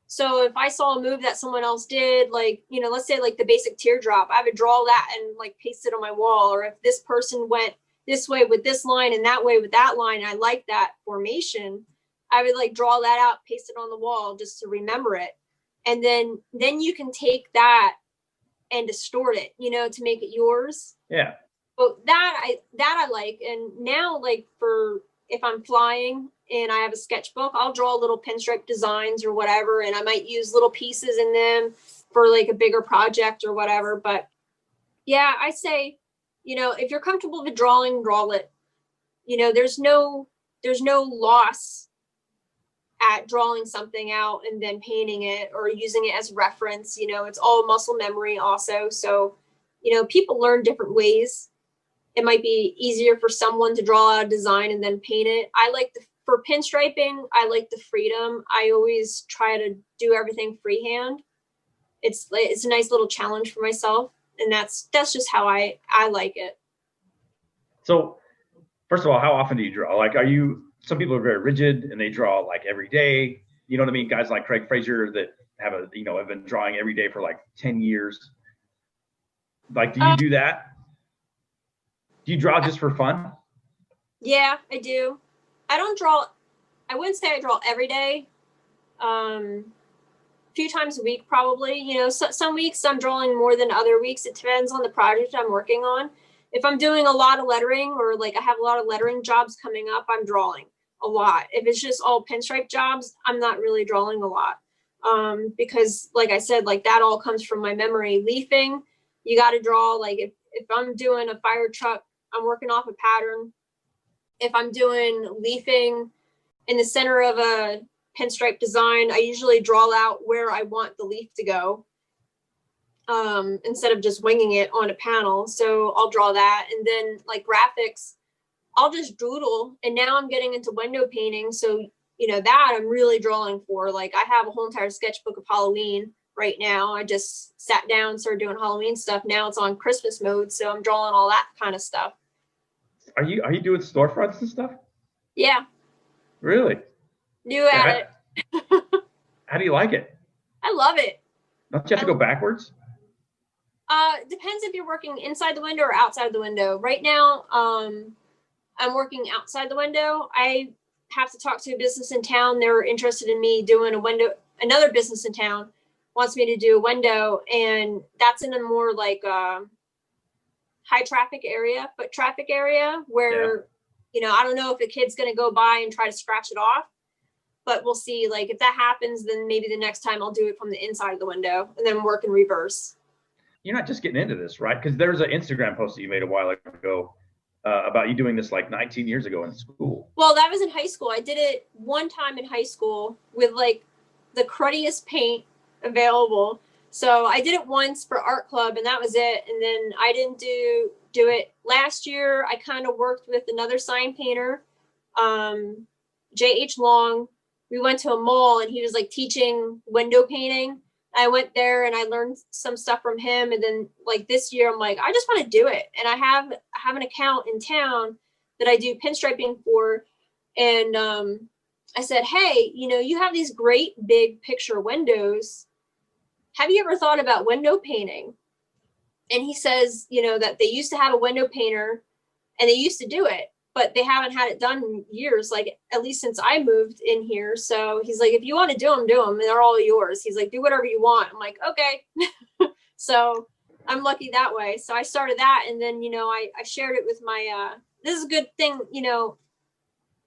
So if I saw a move that someone else did, like, you know, let's say like the basic teardrop, I would draw that and like paste it on my wall. Or if this person went this way with this line and that way with that line, and I like that formation, I would like draw that out, paste it on the wall just to remember it. And then you can take that and distort it, you know, to make it yours. Yeah. But that I like. And now, like, for if I'm flying and I have a sketchbook, I'll draw little pinstripe designs or whatever, and I might use little pieces in them for like a bigger project or whatever. But yeah, I say, you know, if you're comfortable with drawing, draw it. You know, there's no loss at drawing something out and then painting it or using it as reference. You know, it's all muscle memory also. So, you know, people learn different ways. It might be easier for someone to draw out a design and then paint it. For pinstriping, I like the freedom. I always try to do everything freehand. It's a nice little challenge for myself, and that's just how I like it. So, first of all, how often do you draw? Like, some people are very rigid and they draw like every day. You know what I mean? Guys like Craig Frazier that have been drawing every day for like 10 years. Like, do you do that? Do you draw just for fun? Yeah, I do. I wouldn't say I draw every day. A few times a week, probably. You know, some weeks I'm drawing more than other weeks. It depends on the project I'm working on. If I'm doing a lot of lettering or like I have a lot of lettering jobs coming up, I'm drawing a lot. If it's just all pinstripe jobs, I'm not really drawing a lot. Because like I said, like that all comes from my memory. Leafing, you got to draw. Like if I'm doing a fire truck, I'm working off a pattern. If I'm doing leafing in the center of a pinstripe design, I usually draw out where I want the leaf to go. Instead of just winging it on a panel. So I'll draw that. And then like graphics, I'll just doodle. And now I'm getting into window painting. So, you know, that I'm really drawing for. Like I have a whole entire sketchbook of Halloween right now. I just sat down and started doing Halloween stuff. Now it's on Christmas mode. So I'm drawing all that kind of stuff. Are you doing storefronts and stuff? Yeah. Really? New at it. How do you like it? I love it. Don't you have to go backwards? Depends if you're working inside the window or outside the window. Right now, I'm working outside the window. I have to talk to a business in town. They're interested in me doing a window. Another business in town wants me to do a window, and that's in a more like high traffic area, foot traffic area where, you know, I don't know if a kid's going to go by and try to scratch it off, but we'll see. Like if that happens, then maybe the next time I'll do it from the inside of the window and then work in reverse. You're not just getting into this, right? Because there's an Instagram post that you made a while ago about you doing this like 19 years ago in school. Well, that was in high school. I did it one time in high school with like the cruddiest paint available. So I did it once for art club and that was it. And then I didn't do it last year. I kind of worked with another sign painter, J.H. Long. We went to a mall and he was like teaching window painting. I went there and I learned some stuff from him. And then like this year, I'm like, I just want to do it. And I have an account in town that I do pinstriping for. And I said, hey, you know, you have these great big picture windows. Have you ever thought about window painting? And he says, you know, that they used to have a window painter and they used to do it, but they haven't had it done in years, like at least since I moved in here. So he's like, if you want to do them, and they're all yours. He's like, do whatever you want. I'm like, okay. So I'm lucky that way. So I started that. And then, you know, I shared it with my, this is a good thing, you know,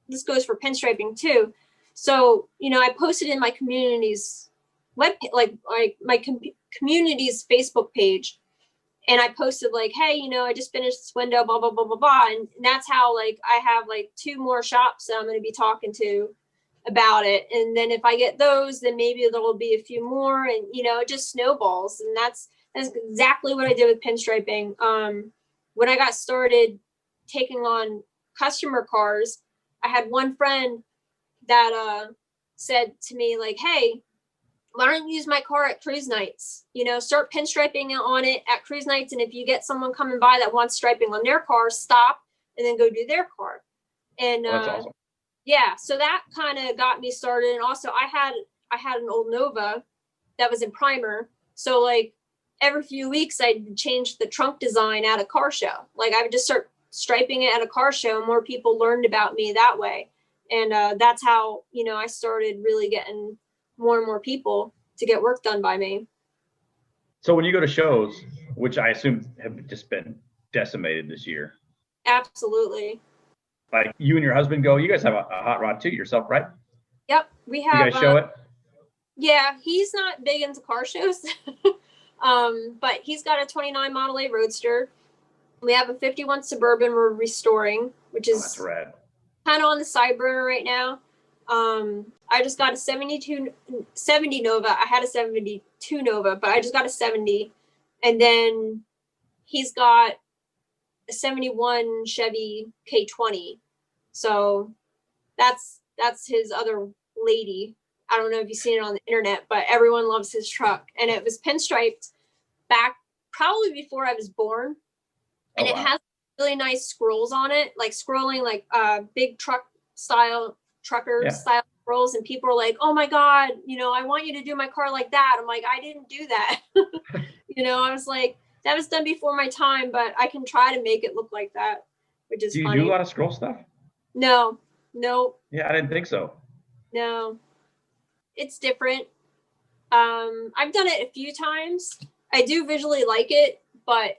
this goes for pinstriping too. So, you know, I posted in my community's community's Facebook page. And I posted like, hey, you know, I just finished this window, blah, blah, blah, blah, blah. And that's how like I have like 2 more shops that I'm going to be talking to about it. And then if I get those, then maybe there will be a few more and, you know, it just snowballs. And that's exactly what I did with pinstriping. When I got started taking on customer cars, I had one friend that said to me like, hey, why don't you use my car at cruise nights? You know, start pinstriping on it at cruise nights. And if you get someone coming by that wants striping on their car, stop and then go do their car. And that's awesome. Yeah, so that kind of got me started. And also I had an old Nova that was in primer. So like every few weeks I'd change the trunk design at a car show. Like I would just start striping it at a car show and more people learned about me that way. And that's how, you know, I started really getting more and more people to get work done by me. So when you go to shows, which I assume have just been decimated this year. Absolutely. Like you and your husband go, you guys have a hot rod too yourself, right? Yep. We have. You guys show it? Yeah, he's not big into car shows, but he's got a 29 Model A Roadster. We have a 51 Suburban we're restoring, which is that's rad. Kind of on the side burner right now. I just got a 70 Nova. I had a 72 Nova, but I just got a 70. And then he's got a 71 Chevy K20. So that's his other lady. I don't know if you've seen it on the internet, but everyone loves his truck. And it was pinstriped back probably before I was born. And it has really nice scrolls on it, like scrolling like big trucker style scrolls. And people are like, oh my God, you know, I want you to do my car like that. I'm like, I didn't do that. You know, I was like, that was done before my time, but I can try to make it look like that, which is funny. Do you do a lot of scroll stuff? No. Yeah, I didn't think so. No, it's different. I've done it a few times. I do visually like it, but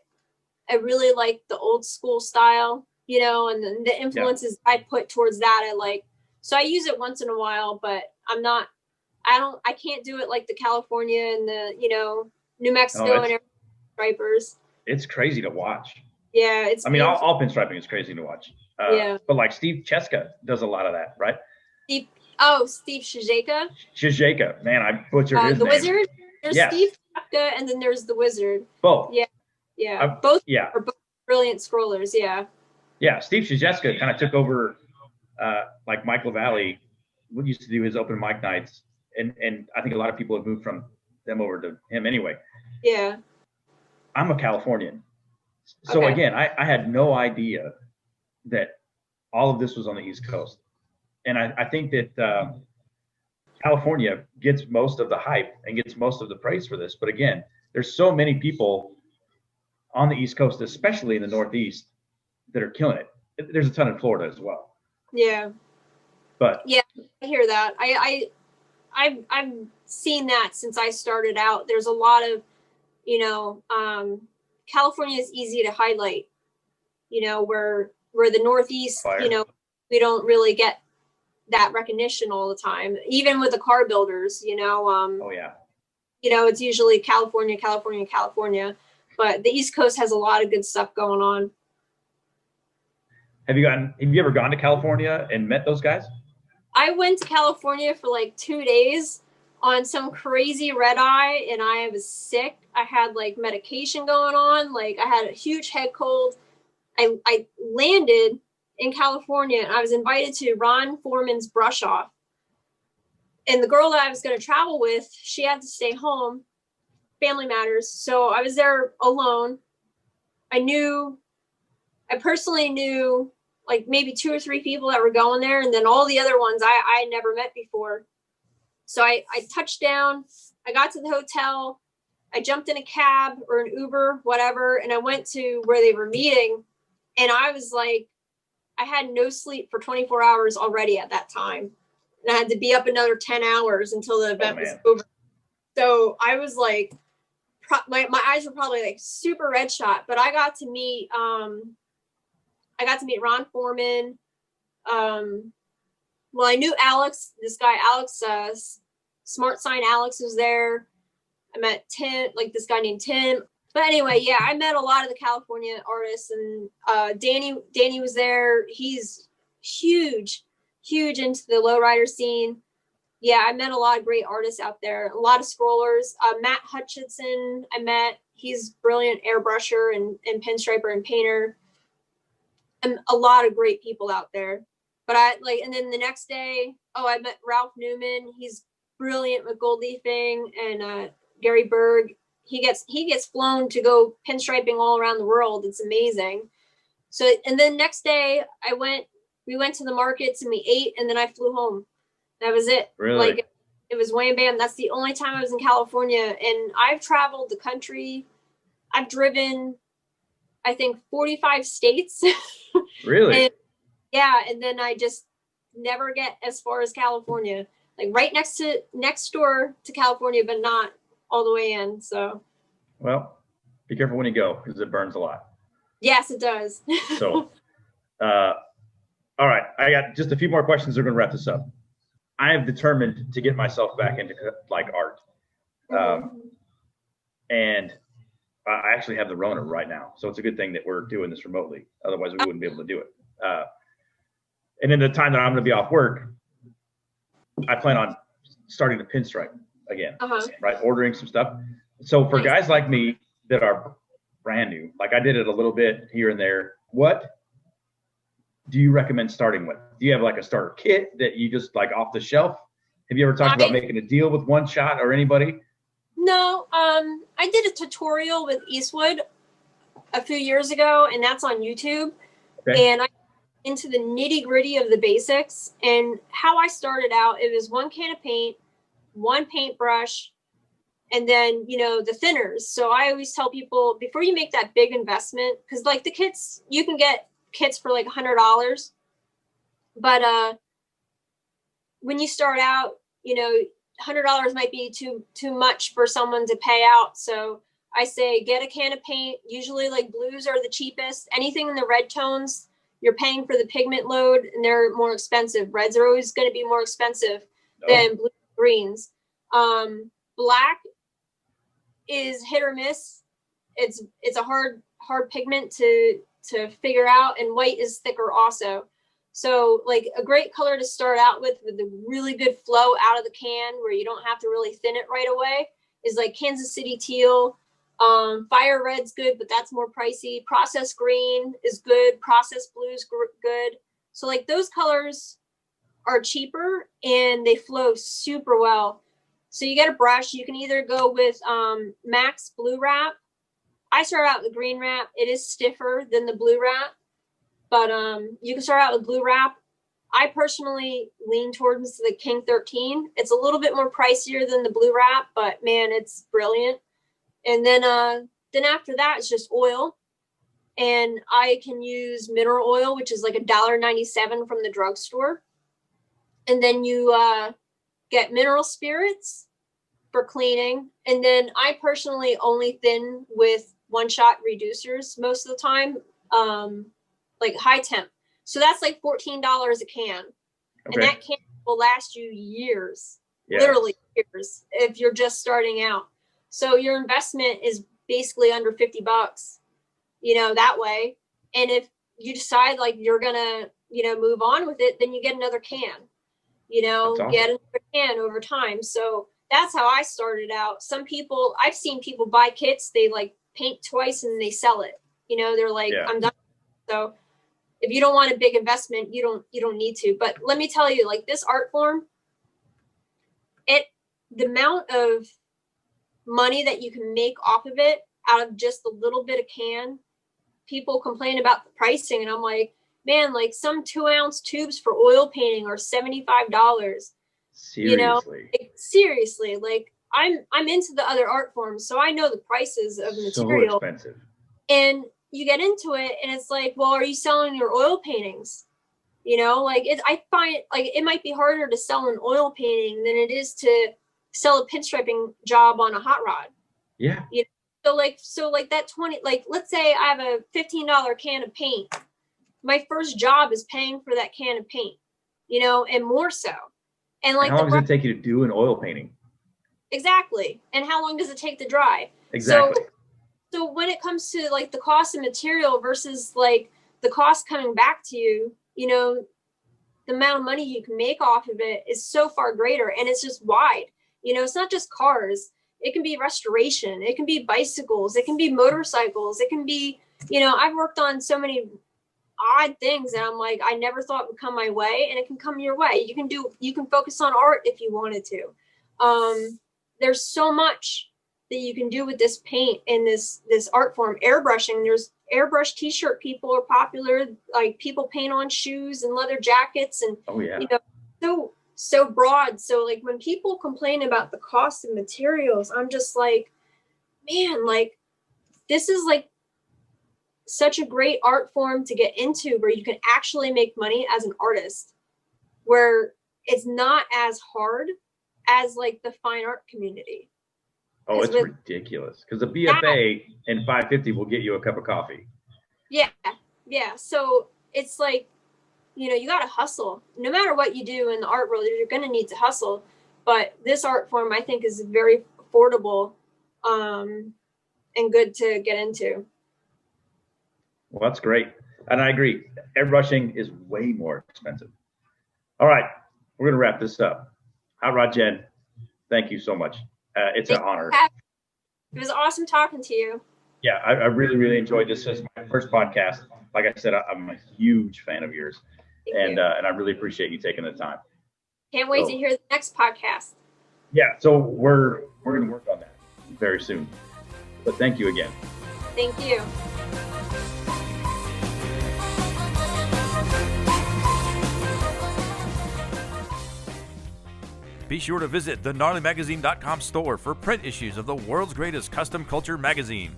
I really like the old school style, you know, and the influences I put towards that. I like, so I use it once in a while, but I can't do it like the California and the, you know, New Mexico and stripers. It's crazy to watch. Yeah. All pinstriping is crazy to watch. But like Steve Cheska does a lot of that, right? Steve Shizeka. Shizeka. Man, I butchered his the name. Wizard. There's Steve Cheska and then there's the Wizard. Both. Yeah. Both are both brilliant scrollers. Yeah. Yeah. Steve Shizeka kind of took over like Mike LaValle used to do his open mic nights. And I think a lot of people have moved from them over to him anyway. Yeah. I'm a Californian. So again, I had no idea that all of this was on the East Coast. And I think that California gets most of the hype and gets most of the praise for this. But again, there's so many people on the East Coast, especially in the Northeast, that are killing it. There's a ton in Florida as well. Yeah. But yeah, I hear that. I've seen that since I started out. There's a lot of, you know, California is easy to highlight where the Northeast, Fire. we don't really get that recognition all the time, even with the car builders, Oh yeah. it's usually California, California, California, but the East Coast has a lot of good stuff going on. Have you ever gone to California and met those guys? I went to California for like 2 days on some crazy red eye, and I was sick. I had like medication going on. Like I had a huge head cold. I landed in California and I was invited to Ron Foreman's brush off. And the girl that I was going to travel with, she had to stay home, family matters. So I was there alone. I personally knew like maybe 2 or 3 people that were going there. And then all the other ones I never met before. So I touched down, I got to the hotel, I jumped in a cab or an Uber, whatever. And I went to where they were meeting. And I was like, I had no sleep for 24 hours already at that time. And I had to be up another 10 hours until the event was over. So I was like, my eyes were probably like super red shot, but I got to meet Ron Foreman. Well, I knew Alex, this guy, Alex, Smart Sign Alex was there. I met Tim, like this guy named Tim. But anyway, yeah, I met a lot of the California artists, and Danny was there. He's huge into the lowrider scene. Yeah, I met a lot of great artists out there, a lot of scrollers. Matt Hutchinson, I met. He's brilliant airbrusher and pinstriper and painter. And a lot of great people out there. But and then the next day, I met Ralph Newman. He's brilliant with gold leafing, and Gary Berg. He gets flown to go pinstriping all around the world. It's amazing. So, and then next day we went to the markets and we ate, and then I flew home. That was it. Really? Like it was wham bam. That's the only time I was in California, and I've traveled the country. I've driven, I think, 45 states. Really? And then I just never get as far as California, like right next door to California, but not all the way in. So, well, be careful when you go because it burns a lot. Yes, it does. So, all right, I got just a few more questions. We're going to wrap this up. I have determined to get myself back into like art, and I actually have the Rona right now, so it's a good thing that we're doing this remotely. Otherwise, we wouldn't be able to do it. And in the time that I'm going to be off work, I plan on starting to pinstripe again, right? Ordering some stuff. So for guys like me that are brand new, like I did it a little bit here and there, what do you recommend starting with? Do you have like a starter kit that you just like off the shelf? Have you ever talked about making a deal with One Shot or anybody? No, I did a tutorial with Eastwood a few years ago, and that's on YouTube. Okay. And I into the nitty gritty of the basics. And how I started out, it was 1 can of paint, 1 paintbrush, and then, the thinners. So I always tell people before you make that big investment, because like the kits, you can get kits for like $100. But when you start out, $100 might be too much for someone to pay out. So I say get a can of paint. Usually like blues are the cheapest. Anything in the red tones, you're paying for the pigment load and they're more expensive. Reds are always going to be more expensive than blue greens. Black is hit or miss. It's a hard pigment to figure out, and white is thicker also. So like a great color to start out with a really good flow out of the can where you don't have to really thin it right away is like Kansas City teal. Fire red's good, but that's more pricey. Processed green is good. Processed blue's good. So like those colors are cheaper and they flow super well. So you get a brush. You can either go with Max Blue Wrap. I start out with green wrap. It is stiffer than the blue wrap, but you can start out with blue wrap. I personally lean towards the King 13. It's a little bit more pricier than the blue wrap, but man, it's brilliant. And then after that, it's just oil. And I can use mineral oil, which is like $1.97 from the drugstore. And then you get mineral spirits for cleaning. And then I personally only thin with One Shot reducers most of the time. like high temp. So that's like $14 a can. Okay. And that can will last you years, Yeah. literally years, if you're just starting out. So your investment is basically under $50, that way. And if you decide like you're gonna, move on with it, then you get another can, Awesome. get another can over time. So that's how I started out. I've seen people buy kits, they like paint twice and they sell it. They're like, I'm done. So if you don't want a big investment, you don't need to. But let me tell you, like this art form, the amount of money that you can make off of it out of just a little bit of can, people complain about the pricing, and I'm like, man, like some 2-ounce tubes for oil painting are $75. Seriously. Seriously, like I'm into the other art forms, so I know the prices of the material. So expensive. And you get into it and it's like, well, are you selling your oil paintings? I find like it might be harder to sell an oil painting than it is to sell a pinstriping job on a hot rod. Yeah. So like that 20, like let's say I have a $15 can of paint. My first job is paying for that can of paint, and more so. And like how long does it take you to do an oil painting? Exactly. And how long does it take to dry? Exactly. So when it comes to like the cost of material versus like the cost coming back to you, the amount of money you can make off of it is so far greater, and it's just wide. It's not just cars. It can be restoration. It can be bicycles. It can be motorcycles. It can be, I've worked on so many odd things and I'm like, I never thought would come my way, and it can come your way. You can focus on art if you wanted to. There's so much that you can do with this paint and this art form. Airbrushing, there's airbrush t-shirt people are popular, like people paint on shoes and leather jackets, and so broad. So like when people complain about the cost of materials, I'm just like, man, like this is like such a great art form to get into where you can actually make money as an artist, where it's not as hard as like the fine art community. Oh, it's ridiculous, because the BFA and $5.50 will get you a cup of coffee. Yeah. So it's like, you got to hustle. No matter what you do in the art world, you're going to need to hustle. But this art form, I think, is very affordable and good to get into. Well, that's great. And I agree. Airbrushing is way more expensive. All right. We're going to wrap this up. Hot Rod Jen, thank you so much. It's an honor. It was awesome talking to you. Yeah, I really, really enjoyed this. This is my first podcast. Like I said, I'm a huge fan of yours. And I really appreciate you taking the time. Can't wait to hear the next podcast. Yeah, so we're going to work on that very soon. But thank you again. Thank you. Be sure to visit the GnarlyMagazine.com store for print issues of the world's greatest custom culture magazine.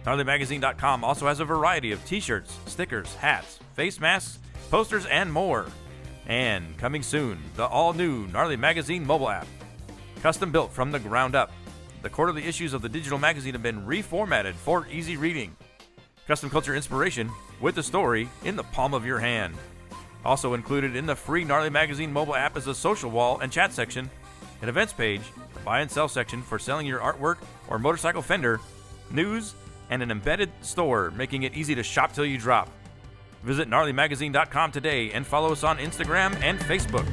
GnarlyMagazine.com also has a variety of t-shirts, stickers, hats, face masks, posters, and more. And coming soon, the all-new Gnarly Magazine mobile app. Custom built from the ground up, the quarterly issues of the digital magazine have been reformatted for easy reading. Custom culture inspiration with the story in the palm of your hand. Also included in the free Gnarly Magazine mobile app is a social wall and chat section, an events page, a buy and sell section for selling your artwork or motorcycle fender, news, and an embedded store making it easy to shop till you drop. Visit GnarlyMagazine.com today and follow us on Instagram and Facebook.